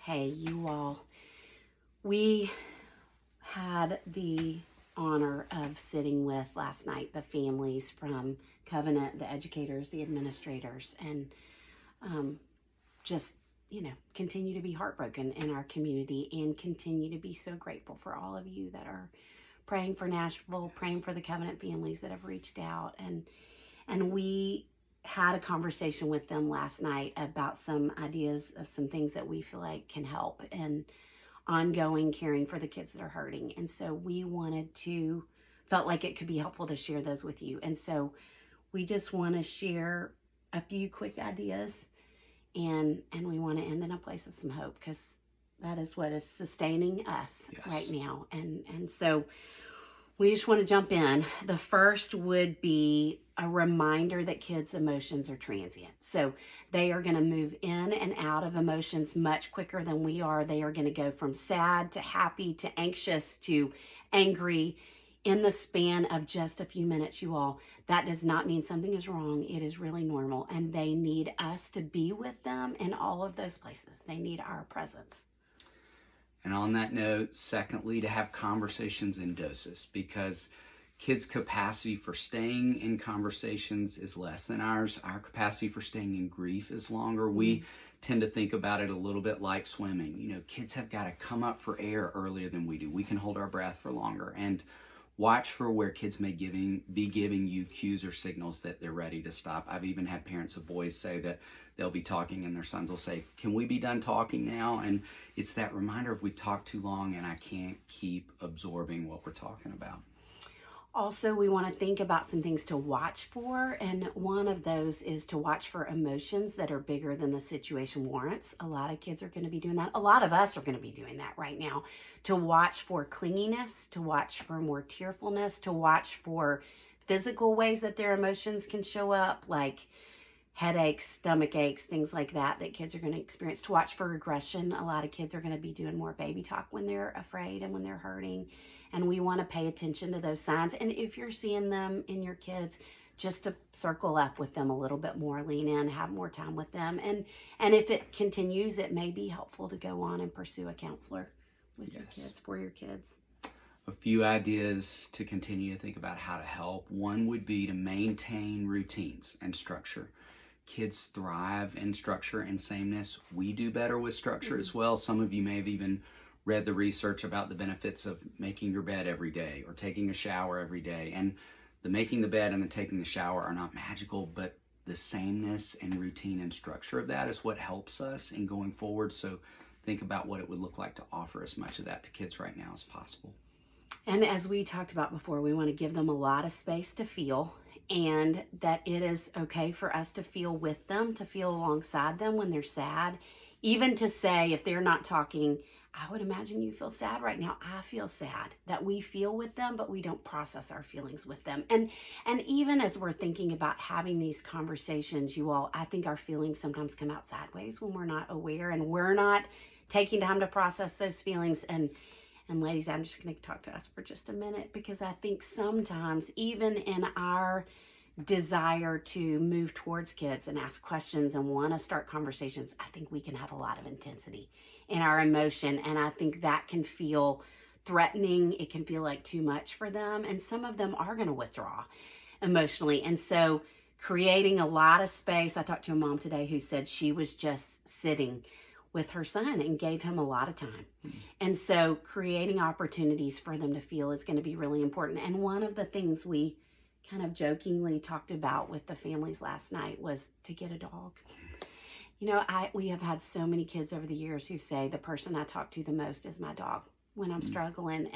Hey, you all. We had the honor of sitting with last night the families from Covenant, the educators, the administrators, and just, continue to be heartbroken in our community and continue to be so grateful for all of you that are praying for Nashville, praying for the Covenant families that have reached out. And we had a conversation with them last night about some ideas of some things that we feel like can help in ongoing caring for the kids that are hurting. And so we felt like it could be helpful to share those with you. And so we just want to share a few quick ideas, and we want to end in a place of some hope, because that is what is sustaining us right now. And so we just want to jump in. The first would be a reminder that kids' emotions are transient. So they are going to move in and out of emotions much quicker than we are. They are going to go from sad to happy to anxious to angry in the span of just a few minutes, you all. That does not mean something is wrong. It is really normal. And they need us to be with them in all of those places. They need our presence. And on that note, secondly, to have conversations in doses, because kids' capacity for staying in conversations is less than ours. Our capacity for staying in grief is longer. We tend to think about it a little bit like swimming. Kids have got to come up for air earlier than we do. We can hold our breath for longer. And watch for where kids may be giving you cues or signals that they're ready to stop. I've even had parents of boys say that they'll be talking and their sons will say, "Can we be done talking now?" And it's that reminder of we talked too long and I can't keep absorbing what we're talking about. Also, we want to think about some things to watch for, and one of those is to watch for emotions that are bigger than the situation warrants. A lot of kids are going to be doing that. A lot of us are going to be doing that right now. To watch for clinginess, to watch for more tearfulness, to watch for physical ways that their emotions can show up, like headaches, stomach aches, things like that kids are going to experience. To watch for regression. A lot of kids are going to be doing more baby talk when they're afraid and when they're hurting. And we want to pay attention to those signs. And if you're seeing them in your kids, just to circle up with them a little bit more, lean in, have more time with them. And if it continues, it may be helpful to go on and pursue a counselor with your kids, for your kids. A few ideas to continue to think about how to help. One would be to maintain routines and structure. Kids thrive in structure and sameness. We do better with structure as well. Some of you may have even read the research about the benefits of making your bed every day or taking a shower every day. And the making the bed and the taking the shower are not magical, but the sameness and routine and structure of that is what helps us in going forward. So think about what it would look like to offer as much of that to kids right now as possible. And as we talked about before, we want to give them a lot of space to feel, and that it is okay for us to feel with them, to feel alongside them when they're sad. Even to say, if they're not talking, "I would imagine you feel sad right now. I feel sad." That we feel with them, but we don't process our feelings with them. And even as we're thinking about having these conversations, you all, I think our feelings sometimes come out sideways when we're not aware and we're not taking time to process those feelings. And ladies, I'm just going to talk to us for just a minute, because I think sometimes even in our desire to move towards kids and ask questions and want to start conversations, I think we can have a lot of intensity in our emotion. And I think that can feel threatening. It can feel like too much for them. And some of them are going to withdraw emotionally. And so creating a lot of space. I talked to a mom today who said she was just sitting with her son and gave him a lot of time. And so creating opportunities for them to feel is going to be really important. And one of the things we kind of jokingly talked about with the families last night was to get a dog. We have had so many kids over the years who say the person I talk to the most is my dog when I'm struggling.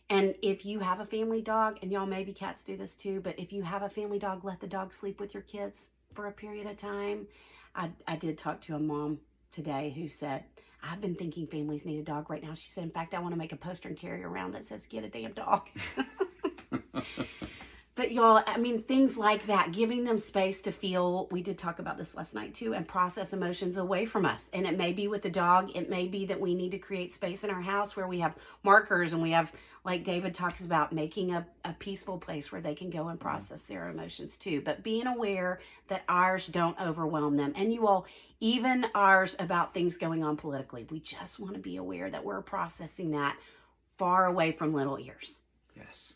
And if you have a family dog, and y'all, maybe cats do this too, but if you have a family dog, let the dog sleep with your kids for a period of time. I did talk to a mom today who said, "I've been thinking families need a dog right now." She said, "In fact, I want to make a poster and carry around that says, 'Get a damn dog.'" But y'all, I mean, things like that, giving them space to feel, we did talk about this last night too, and process emotions away from us. And it may be with the dog. It may be that we need to create space in our house where we have markers and we have, like David talks about, making a peaceful place where they can go and process their emotions too. But being aware that ours don't overwhelm them. And you all, even ours about things going on politically, we just want to be aware that we're processing that far away from little ears. Yes.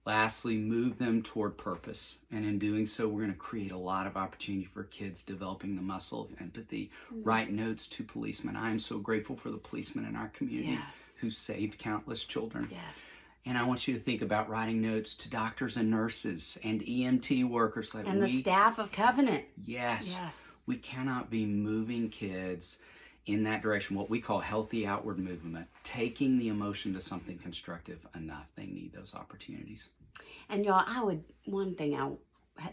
Lastly, move them toward purpose. And in doing so, we're going to create a lot of opportunity for kids developing the muscle of empathy. Write notes to policemen. I am so grateful for the policemen in our community who saved countless children. Yes. And I want you to think about writing notes to doctors and nurses and EMT workers. And the staff of Covenant. Yes. We cannot be moving kids in that direction, what we call healthy outward movement, taking the emotion to something constructive enough. They need those opportunities. And y'all, one thing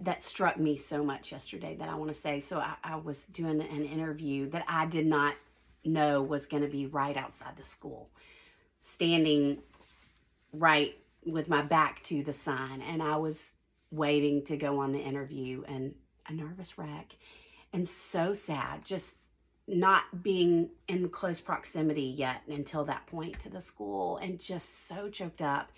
that struck me so much yesterday that I want to say. So I was doing an interview that I did not know was going to be right outside the school, standing right with my back to the sign. And I was waiting to go on the interview, and a nervous wreck, and so sad, just not being in close proximity yet until that point to the school, and just so choked up.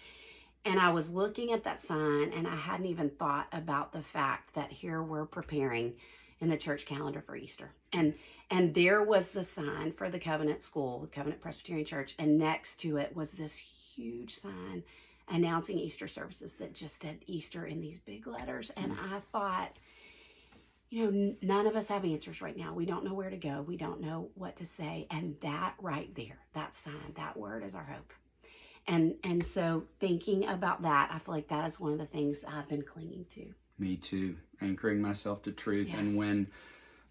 And I was looking at that sign, and I hadn't even thought about the fact that here we're preparing in the church calendar for Easter. And there was the sign for the Covenant School, the Covenant Presbyterian Church, and next to it was this huge sign announcing Easter services that just said Easter in these big letters. And I thought, none of us have answers right now. We don't know where to go. We don't know what to say. And that right there, that sign, that word is our hope. And so thinking about that, I feel like that is one of the things I've been clinging to. Me too. Anchoring myself to truth. Yes. And when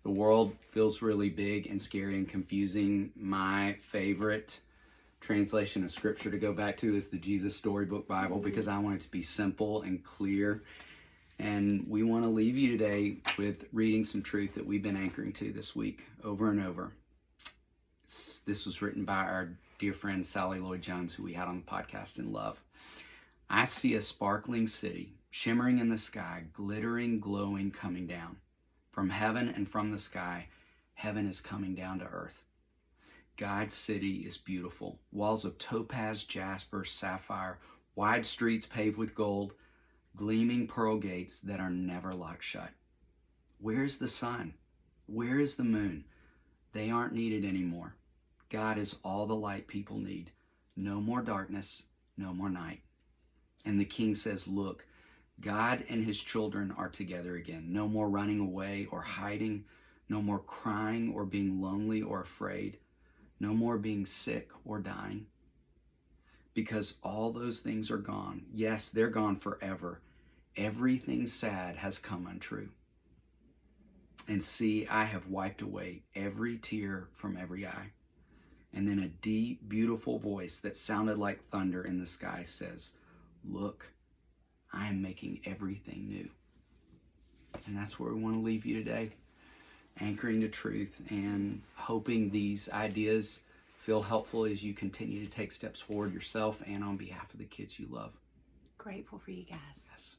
the world feels really big and scary and confusing, my favorite translation of scripture to go back to is the Jesus Storybook Bible, because I want it to be simple and clear. And we want to leave you today with reading some truth that we've been anchoring to this week over and over. This was written by our dear friend Sally Lloyd-Jones, who we had on the podcast in love. I see a sparkling city, shimmering in the sky, glittering, glowing, coming down. From heaven and from the sky, heaven is coming down to earth. God's city is beautiful. Walls of topaz, jasper, sapphire, wide streets paved with gold, gleaming pearl gates that are never locked shut. Where is the sun? Where is the moon? They aren't needed anymore. God is all the light people need. No more darkness, no more night. And the king says, look, God and his children are together again. No more running away or hiding. No more crying or being lonely or afraid. No more being sick or dying. Because all those things are gone. Yes, they're gone forever. Everything sad has come untrue. And see, I have wiped away every tear from every eye. And then a deep, beautiful voice that sounded like thunder in the sky says, look, I am making everything new. And that's where we want to leave you today. Anchoring to truth and hoping these ideas feel helpful as you continue to take steps forward yourself and on behalf of the kids you love. Grateful for you guys. Yes.